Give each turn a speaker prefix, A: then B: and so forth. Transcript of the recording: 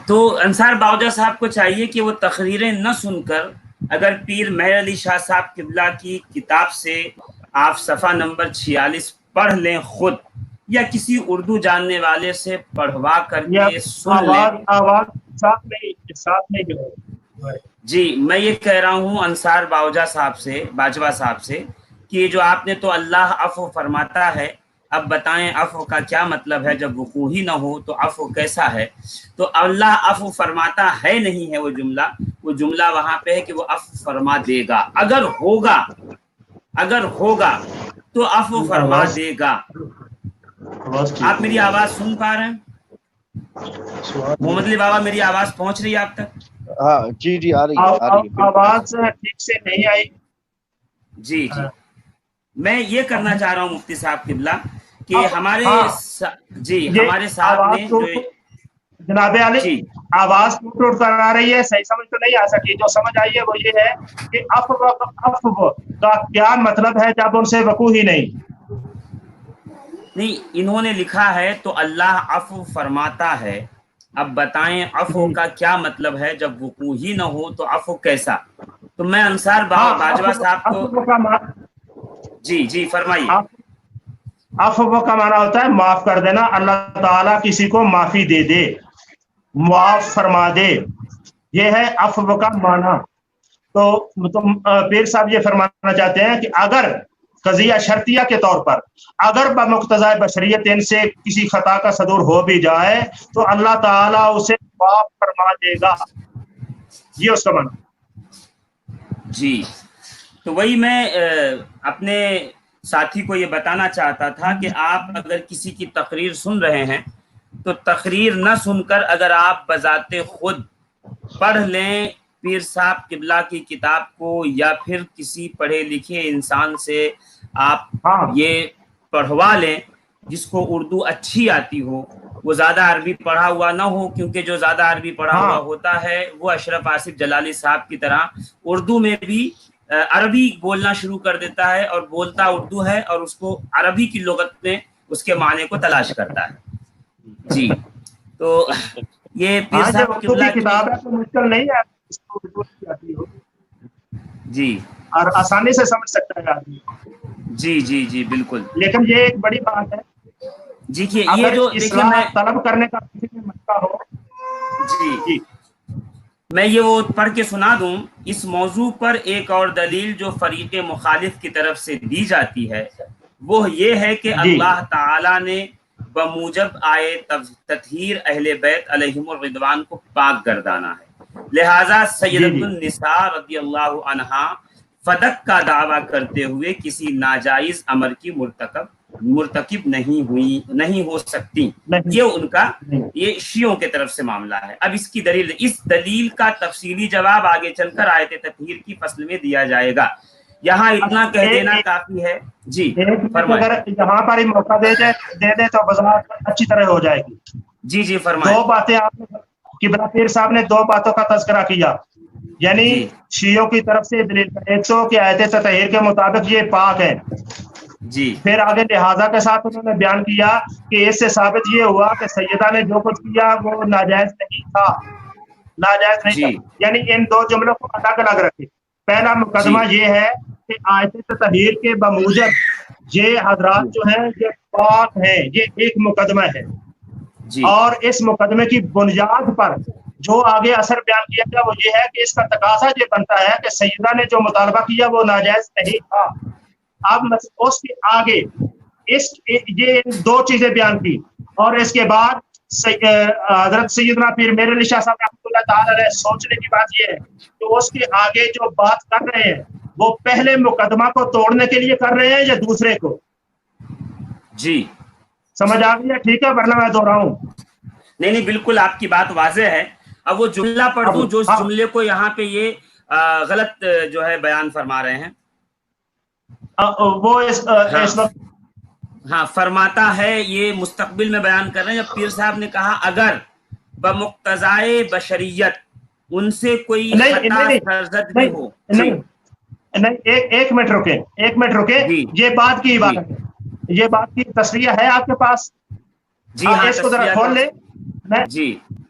A: تو انصار باوجہ صاحب کو چاہیے کہ وہ تقریریں نہ سن کر اگر پیر مہر علی شاہ صاحب قبلہ کی کتاب سے آپ صفحہ نمبر 46 پڑھ لیں خود، یا کسی اردو جاننے والے سے پڑھوا کر کے سن لیں۔
B: آواز ساتھ میں جو ہے
A: جی میں یہ کہہ رہا ہوں انصار باجوہ صاحب سے کہ یہ جو آپ نے تو اللہ عفو فرماتا ہے، اب بتائیں عفو کا کیا مطلب ہے؟ جب وقوع ہی نہ ہو تو عفو کیسا ہے؟ تو اللہ عفو فرماتا ہے نہیں ہے وہ جملہ وہاں پہ ہے کہ وہ عفو فرما دے گا، اگر ہوگا تو عفو فرما دے گا۔ آپ میری آواز سن پا رہے ہیں؟ محمد علی بابا میری آواز پہنچ رہی ہے آپ تک؟
C: ہاں جی آ رہی ہے۔
B: آواز ٹھیک سے نہیں آئی۔
A: جی میں یہ کرنا چاہ رہا ہوں مفتی صاحب قبلہ کہ ہمارے ہمارے صاحب نے
B: جناب علی آواز ٹوٹ کر آ رہی ہے، صحیح سمجھ تو نہیں آ سکی۔ جو سمجھ آئی ہے وہ یہ ہے کہ عفو کا کیا مطلب ہے جب ان سے وقوع ہی نہیں۔
A: انہوں نے لکھا ہے تو اللہ عفو فرماتا ہے، اب بتائیں عفو کا کیا مطلب ہے؟ جب وقوع ہی نہ ہو تو عفو کیسا؟ تو میں انصار باجوہ صاحب کو جی فرمائیے۔
B: عفو کا معنی ہوتا ہے معاف کر دینا، اللہ تعالیٰ کسی کو معافی دے دے، معاف فرما دے، یہ ہے عفو کا معنی۔ تو پیر صاحب یہ فرمانا چاہتے ہیں کہ اگر قضیہ شرطیہ کے طور پر اگر بمقتضائے بشریت ان سے کسی خطا کا صدور ہو بھی جائے تو اللہ تعالیٰ اسے معاف فرما دے گا، یہ اس کا معنی۔
A: جی تو وہی میں اپنے ساتھی کو یہ بتانا چاہتا تھا کہ آپ اگر کسی کی تقریر سن رہے ہیں تو تقریر نہ سن کر اگر آپ بذات خود پڑھ لیں پیر صاحب قبلہ کی کتاب کو، یا پھر کسی پڑھے لکھے انسان سے آپ یہ پڑھوا لیں جس کو اردو اچھی آتی ہو، وہ زیادہ عربی پڑھا ہوا نہ ہو، کیونکہ جو زیادہ عربی پڑھا ہوا ہوتا ہے وہ اشرف آصف جلالی صاحب کی طرح اردو میں بھی عربی بولنا شروع کر دیتا ہے اور بولتا اردو ہے اور اس کو عربی کی لغت میں اس کے معنی کو تلاش کرتا ہے۔ جی تو یہ پیر صاحب قبلہ کی
B: کتاب ہے تو مشکل نہیں ہے،
A: جی
B: اور آسانی سے سمجھ سکتا ہے آدمی۔
A: جی بالکل۔
B: لیکن یہ ایک بڑی بات ہے
A: جی کہ یہ جو
B: اصلاح طلب کرنے کا کسی میں مسئلہ ہو۔
A: جی میں یہ وہ پڑھ کے سنا دوں اس موضوع پر۔ ایک اور دلیل جو فریق مخالف کی طرف سے دی جاتی ہے وہ یہ ہے کہ اللہ تعالی نے بموجب آئے تطہیر اہل بیت علیہم الرضوان کو پاک گردانا ہے، لہذا سیدۃ النساء رضی اللہ عنہا فدق کا دعویٰ کرتے ہوئے کسی ناجائز امر کی مرتکب نہیں ہو سکتی۔ یہ ان کا یہ شیعوں کے طرف سے معاملہ ہے۔ اب اس کی دلیل، اس دلیل کا تفصیلی جواب آگے چل کر آیت تطہیر کی فصل میں دیا جائے گا، یہاں اتنا کہہ دینا کافی ہے۔ جی
B: اگر یہاں پر ہی موقع دے دے تو وضاحت اچھی طرح ہو جائے گی۔
A: جی فرمائیں۔
B: دو باتیں آپ نے قبلہ پیر صاحب نے دو باتوں کا تذکرہ کیا، یعنی شیعوں کی طرف سے دلیل، ایک تو کہ آیت تطہیر کے مطابق یہ پاک ہے،
A: جی
B: پھر آگے لہٰذا کے ساتھ انہوں نے بیان کیا کہ اس سے ثابت یہ ہوا کہ سیدہ نے جو کچھ کیا وہ ناجائز نہیں تھا، یعنی ان دو جملوں کو الگ الگ رکھے۔ پہلا مقدمہ یہ ہے کہ آیت تطہیر کے بموجب یہ حضرات جو ہیں یہ پاک ہیں، یہ ایک مقدمہ ہے، اور اس مقدمے کی بنیاد پر جو آگے اثر بیان کیا گیا وہ یہ ہے کہ اس کا تقاضا یہ بنتا ہے کہ سیدہ نے جو مطالبہ کیا وہ ناجائز نہیں تھا۔ اب اس کے آگے یہ دو چیزیں بیان کی، اور اس کے بعد حضرت سیدنا پیر مہر علی شاہ صاحب رحمۃ اللہ تعالی علیہ سوچنے کی بات یہ ہے کہ اس کے آگے جو بات کر رہے ہیں وہ پہلے مقدمہ کو توڑنے کے لیے کر رہے ہیں یا دوسرے کو؟
A: جی
B: سمجھ آ گئی ہے؟ ٹھیک ہے، ورنہ میں دوہراؤں۔ نہیں
A: بالکل آپ کی بات واضح ہے۔ اب وہ جملہ پڑھ دوں جو اس جملے کو یہاں پہ یہ غلط جو ہے بیان فرما رہے ہیں۔
B: وہ اس وقت
A: فرماتا ہے، یہ مستقبل میں بیان کر رہے ہیں۔ جب پیر صاحب نے کہا اگر بمقتضائے بشریت ان سے کوئی خطا سرزد ہو۔
B: نہیں، ایک منٹ رکے، یہ بات کی عبارت ہے، یہ بات کی تصریح ہے آپ کے پاس؟
A: جی ہاں،
B: اس کو ذرا کھول لیں۔
A: جی